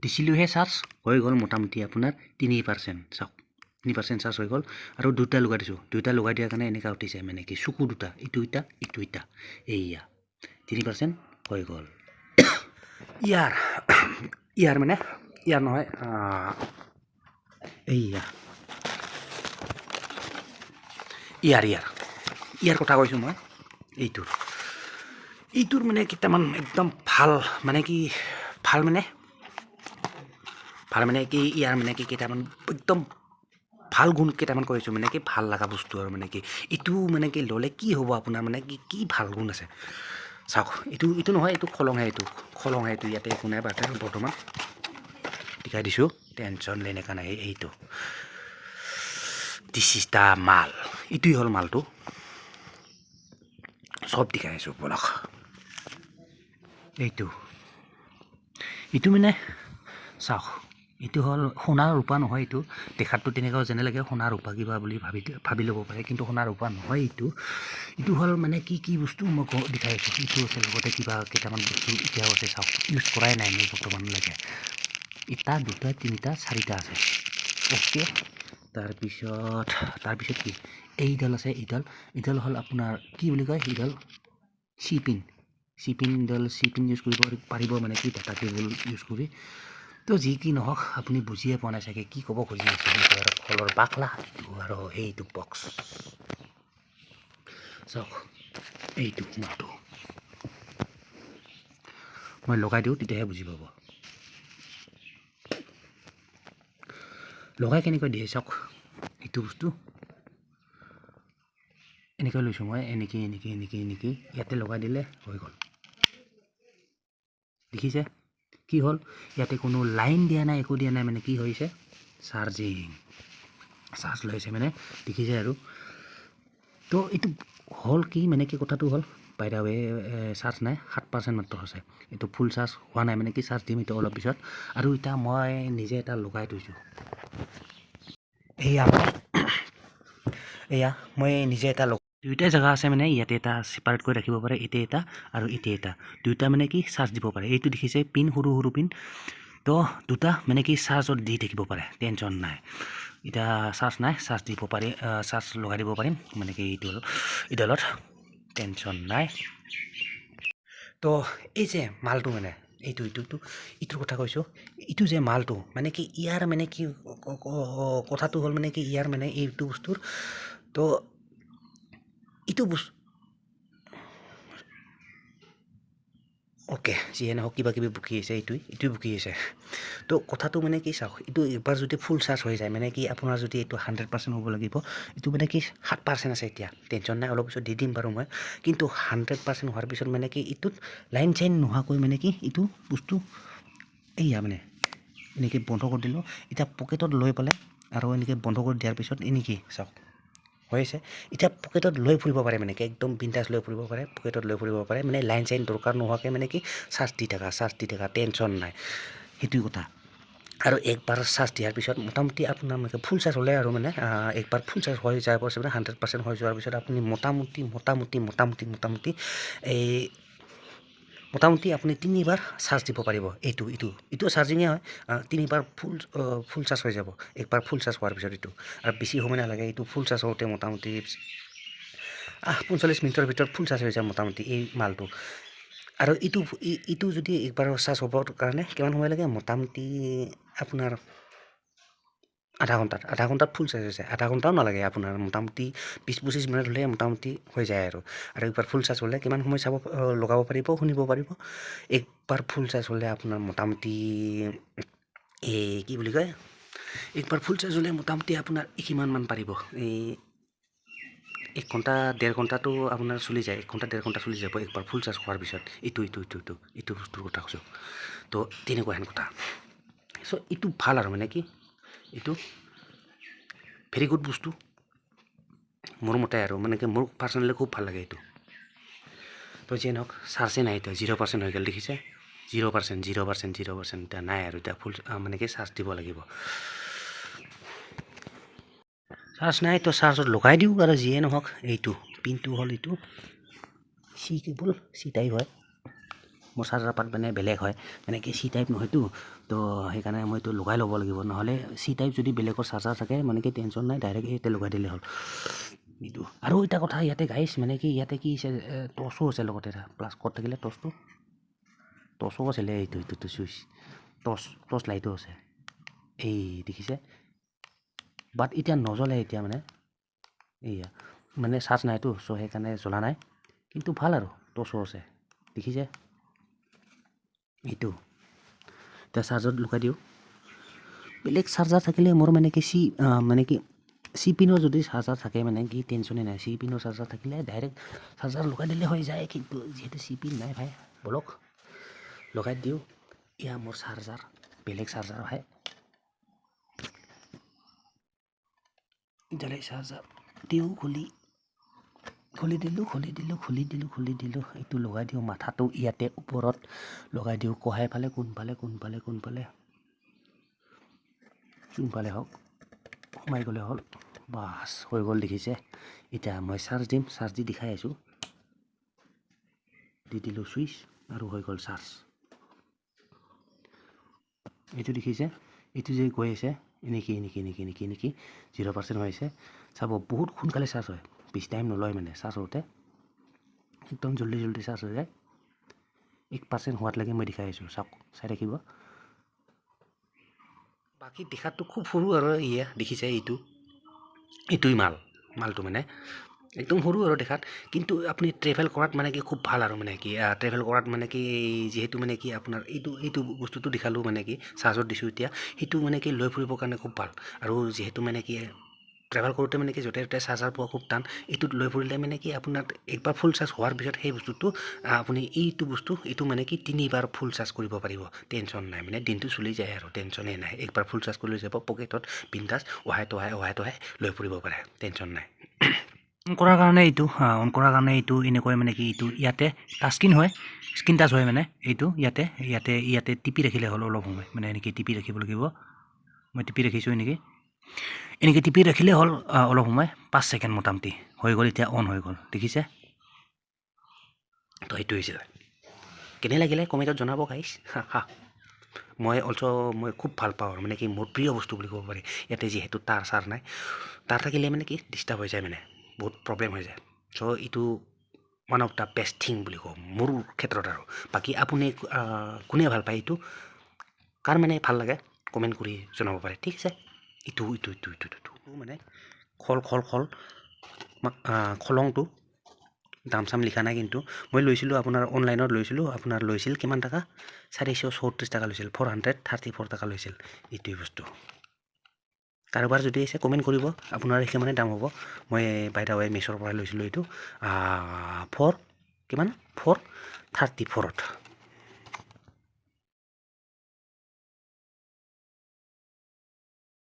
দিছিলোঁহে charge হৈ গ'ল মোটামুটি আপোনাৰ 3%। চাওক 3% চাৰ্জ হৈ গ'ল আৰু দুটা লগাই দিছোঁ। দুটা লগাই দিয়াৰ কাৰণে এনেকুৱা উঠিছে মানে কি চকু দুটা ইটো ইটা এইয়া 3% হৈ গ'ল। ইয়াৰ মানে ইয়াৰ নহয় এইয়া ইয়াৰ কথা কৈছোঁ মই। এইটোৰ মানে কেইটামান একদম ভাল মানে কি ভাল মানে কি ইয়াৰ মানে কি কেইটামান একদম ভাল গুণ কেইটামান কৈছোঁ মানে কি ভাল লগা বস্তু আৰু মানে কি এইটো মানে কি ল'লে কি হ'ব আপোনাৰ মানে কি ভাল গুণ আছে চাওক। এইটো নহয়, এইটো খলংহে। এইটো ইয়াতে একো নাই বৰ্তমান দেখাই দিছোঁ, টেনশ্যন লেনেকা নাই। এইটো দিছ ইজ দ্য মাল। এইটোৱে হ'ল মালটো, চব দেখাই আছোঁ বলক। এইটো মানে চাওক, এইটো হ'ল সোণা ৰূপা নহয়। এইটো দেখাতটো তেনেকুৱা যেনে লাগে সোণা ৰূপা কিবা বুলি ভাবি ল'ব পাৰে, কিন্তু সোণা ৰূপা নহয়। এইটো হ'ল মানে কি বস্তু মই দেখাই আছোঁ। এইটো আছে লগতে কিবা কেইটামান বস্তু এতিয়াও আছে চাওক, ইউজ কৰাই নাই মই বৰ্তমানলৈকে। এটা দুটা তিনিটা চাৰিটা আছে অ'কে। তাৰপিছত কি এইডাল আছে। এইডাল হ'ল আপোনাৰ কি বুলি কয়, এইডাল চিপিন ইউজ কৰিব পাৰিব মানে কি ডাটা কেবল ইউজ কৰি। তো যি কি নহওক আপুনি বুজিয়ে পোৱা নাই চাগে কি ক'ব খুজি আছোঁ। সেইটো আৰু ফলৰ বাকলা আৰু এইটো বক্স চাওক। এইটো মালটো মই লগাই দিওঁ, তেতিয়াহে বুজি পাব। লগাই কেনেকৈ দিয়ে চাওক। এইটো বস্তু এনেকৈ লৈছোঁ মই, এনেকৈ ইয়াতে লগাই দিলে হৈ গ'ল। দেখিছে কি হ'ল? ইয়াতে কোনো লাইন দিয়া নাই, একো দিয়া নাই। মানে কি হৈছে, চাৰ্জ লৈছে মানে দেখিছে আৰু। তো এইটো হ'ল কি মানে কি কথাটো হ'ল, বাই দা ৱে চাৰ্জ নাই, 7% মাত্ৰ আছে। এইটো ফুল চাৰ্জ হোৱা নাই, মানে কি চাৰ্জ দিম এইটো অলপ পিছত। আৰু এতিয়া মই নিজে এটা লগাই থৈছোঁ। এয়া মই নিজে এটা দুয়োটাই জেগা আছে মানে ইয়াতে এটা ছেপাৰেট কৰি ৰাখিব পাৰে, এতে এটা আৰু এতে এটা। দুয়োটা মানে কি চাৰ্জ দিব পাৰে। এইটো দেখিছে পিন, সৰু পিন। তো দুটা মানে কি চাৰ্জত দি থাকিব পাৰে, টেনশ্যন নাই। এতিয়া চাৰ্জ নাই, চাৰ্জ দিব পাৰি, চাৰ্জ লগাই দিব পাৰিম মানে কি এইডালত, টেনশ্যন নাই। তো এই যে মালটো মানে এইটোৰ কথা কৈছোঁ। এইটো যে মালটো মানে কি ইয়াৰ মানে কি কথাটো হ'ল মানে কি ইয়াৰ মানে এইটো বস্তুৰ। তো এইটো বস্তু অ'কে, যিয়ে নহওক কিবা কিবি বুকি আছে, এইটোৱে বুকি আছে। তো কথাটো মানে কি চাওক, এইটো একবাৰ যদি ফুল চাৰ্জ হৈ যায় মানে কি আপোনাৰ যদি এইটো 100% হ'ব লাগিব। এইটো মানে কি 7% আছে এতিয়া, টেনশ্যন নাই, অলপ পিছত দি দিম বাৰু মই। কিন্তু 100% হোৱাৰ পিছত মানে কি এইটোত লাইন চাইন নোহোৱাকৈ মানে কি এইটো বস্তু এইয়া মানে এনেকৈ বন্ধ কৰি দিলোঁ। এতিয়া পকেটত লৈ পেলাই আৰু এনেকৈ বন্ধ কৰি দিয়াৰ পিছত এনেকৈ চাওক হৈ আছে। এতিয়া পকেটত লৈ ফুৰিব পাৰে মানে কি একদম বিন্দাছ লৈ ফুৰিব পাৰে, পকেটত লৈ ফুৰিব পাৰে। মানে লাইন চাইন দৰকাৰ নোহোৱাকৈ মানে কি চাৰ্জ দি থাকা, টেনশ্যন নাই। সেইটোৱে কথা। আৰু একবাৰ চাৰ্জ দিয়াৰ পিছত মোটামুটি আপোনাৰ মানে ফুল চাৰ্জ হ'লে আৰু মানে একবাৰ ফুল চাৰ্জ হৈ যোৱাৰ পাছত মানে 100% হৈ যোৱাৰ পিছত আপুনি মোটামুটি আপুনি 3বাৰ চাৰ্জ দিব পাৰিব। এইটো চাৰ্জিঙে হয়। 3বাৰ ফুল চাৰ্জ হৈ যাব একবাৰ ফুল চাৰ্জ হোৱাৰ পিছত। এইটো আৰু বেছি সময় নালাগে। এইটো ফুল চাৰ্জ হওঁতে মোটামুটি 45 মিনিটৰ ভিতৰত ফুল চাৰ্জ হৈ যায় মোটামুটি এই মালটো। আৰু এইটো যদি একবাৰ চাৰ্জ হ'বৰ কাৰণে কিমান সময় লাগে, মোটামুটি আপোনাৰ আধা ঘণ্টাত ফুল চাৰ্জ হৈ যায়। আধা ঘণ্টাও নালাগে আপোনাৰ, মোটামুটি 20-25 মিনিট হ'লে মোটামুটি হৈ যায় আৰু একবাৰ ফুল চাৰ্জ হ'লে কিমান সময় লগাব পাৰিব, শুনিব পাৰিব। একবাৰ ফুল চাৰ্জ হ'লে আপোনাৰ মোটামুটি কি বুলি কয়, একবাৰ ফুল চাৰ্জ হ'লে মোটামুটি আপোনাৰ কিমানমান পাৰিব, 1 ঘণ্টা 1.5 ঘণ্টাটো আপোনাৰ চলি যায়। 1 ঘণ্টা 1.5 ঘণ্টা চলি যাব একবাৰ ফুল চাৰ্জ হোৱাৰ পিছত। এইটো বস্তুৰ কথা কৈছোঁ। তো তেনেকুৱা হেন কথা। চ' এইটো ভাল আৰু মানে কি এইটো ভেৰি গুড বস্তু মোৰ মতে আৰু মানে কি মোৰ পাৰ্চনেলি খুব ভাল লাগে এইটো। তো যিয়ে নহওক চাৰ্জে নাই, এতিয়া 0% হৈ গ'ল দেখিছে। 0% এতিয়া নাই আৰু এতিয়া ফুল মানে কি চাৰ্জ দিব লাগিব। চাৰ্জ নাই তো চাৰ্জত লগাই দিওঁ আৰু যিয়ে নহওক। এইটো পিনটো হ'ল এইটো চি কেবল, চি টাইপ হয়। মোৰ চাৰ্জাৰ পাত মানে বেলেগ হয় মানে কি চি টাইপ নহয়তো তো সেইকাৰণে মই এইটো লগাই ল'ব লাগিব নহ'লে চি টাইপ যদি বেলেগৰ চাৰ্জাৰ থাকে মানে কি টেনশ্যন নাই ডাইৰেক্ট ইয়াতে লগাই দিলে হ'ল এইটো আৰু এটা কথা ইয়াতে গাইছ মানে কি ইয়াতে কি আছে টৰ্চো আছে লগতে এটা প্লাছ ক'ত থাকিলে টৰ্চো আছিলে এইটো চুইচ টৰ্চ লাইটো আছে এই দেখিছে বাট এতিয়া নজ্বলে এতিয়া মানে এইয়া মানে চাৰ্জ নাইতো চ' সেইকাৰণে জ্বলা নাই কিন্তু ভাল আৰু টৰ্চো আছে দেখিছে এইটো এতিয়া চাৰ্জত লগাই দিওঁ বেলেগ চাৰ্জাৰ থাকিলে মোৰ মানে কি চি পিনৰ যদি চাৰ্জাৰ থাকে মানে কি টেনশ্যনে নাই চি পিনৰ চাৰ্জাৰ থাকিলে ডাইৰেক্ট চাৰ্জাৰ লগাই দিলে হৈ যায় কিন্তু যিহেতু চি পিন নাই ভাই বলক লগাই দিওঁ এয়া মোৰ চাৰ্জাৰ বেলেগ চাৰ্জাৰ ভাই ইফালে চাৰ্জাৰ দিওঁ খুলি দিলোঁ এইটো লগাই দিওঁ মাথাটো ইয়াতে ওপৰত লগাই দিওঁ কহাই ফালে কোনফালে হওক সোমাই গ'লে হ'ল বাছ হৈ গ'ল দেখিছে এতিয়া মই চাৰ্জ দি দেখাই আছোঁ দি দিলোঁ চুইচ আৰু হৈ গ'ল চাৰ্জ এইটো দেখিছে এইটো যে গৈ আছে এনেকৈ 0% হৈ আছে চাব বহুত সোনকালে চাৰ্জ হয় বেছি টাইম নলয় মানে চাৰ্জ হওঁতে একদম জল্দি চাৰ্জ হৈ যায় 1% হোৱাত লাগে মই দেখাই আছোঁ চাওক চাই থাকিব বাকী দেখাতটো খুব সৰু আৰু ইয়া দেখিছে এইটোই মালটো মানে একদম সৰু আৰু দেখাত কিন্তু আপুনি ট্ৰেভেল কৰাত মানে কি খুব ভাল আৰু মানে কি ট্ৰেভেল কৰাত মানে কি যিহেতু মানে কি আপোনাৰ এইটো বস্তুটো দেখালোঁ মানে কি চাৰ্জত দিছোঁ এতিয়া সেইটো মানে কি লৈ ফুৰিবৰ কাৰণে খুব ভাল আৰু যিহেতু মানে কি ট্ৰেভেল কৰোঁতে মানে কি য'তে ত'তে চাৰ্জাৰ পোৱা খুব টান এইটোত লৈ ফুৰিলে মানে কি আপোনাৰ একবাৰ ফুল চাৰ্জ হোৱাৰ পিছত সেই বস্তুটো আপুনি এইটো মানে কি 3বাৰ ফুল চাৰ্জ কৰিব পাৰিব টেনশ্যন নাই মানে দিনটো চলি যায় আৰু টেনশ্যনেই নাই একবাৰ ফুল চাৰ্জ কৰি লৈ যাব পকেটত বিন্দাছ ওহাই তোহাই লৈ ফুৰিব পাৰে টেনশ্যন নাই অন কৰাৰ কাৰণে এইটো এনেকৈ মানে কি এইটো ইয়াতে টাচস্ক্ৰীন হয় স্ক্ৰীন টাচ হয় মানে এইটো ইয়াতে টিপি ৰাখিলে হ'ল অলপ সময় মানে এনেকৈ টিপি ৰাখিব লাগিব মই টিপি ৰাখিছোঁ এনেকৈ টিপি ৰাখিলে হ'ল অলপ সময় 5 ছেকেণ্ড মোটামুটি হৈ গ'ল এতিয়া অন হৈ গ'ল দেখিছে তো সেইটো হৈছিল কেনে লাগিলে কমেণ্টত জনাব গাইছ মই খুব ভাল পাওঁ আৰু মানে কি মোৰ প্ৰিয় বস্তু বুলি ক'ব পাৰি ইয়াতে যিহেতু তাঁৰ নাই তাঁৰ থাকিলে মানে কি ডিষ্টাৰ্ব হৈ যায় মানে বহুত প্ৰব্লেম হৈ যায় চ' এইটো one of the best thing বুলি কওঁ মোৰ ক্ষেত্ৰত আৰু বাকী আপুনি কোনে ভাল পায় এইটো কাৰ মানে ভাল লাগে কমেণ্ট কৰি জনাব পাৰে ঠিক আছে এইটো মানে খলংটো দাম চাম লিখা নাই কিন্তু মই লৈছিলোঁ আপোনাৰ অনলাইনত আপোনাৰ লৈছিল কিমান টকা 434 টকা লৈছিল 434 টকা লৈছিল এইটোৱে বস্তু কাৰোবাৰ যদি আছে কমেণ্ট কৰিব আপোনাৰ মানে দাম হ'ব মই বাই দা ৱে মেছ'ৰ পৰা লৈছিলোঁ এইটো 434ত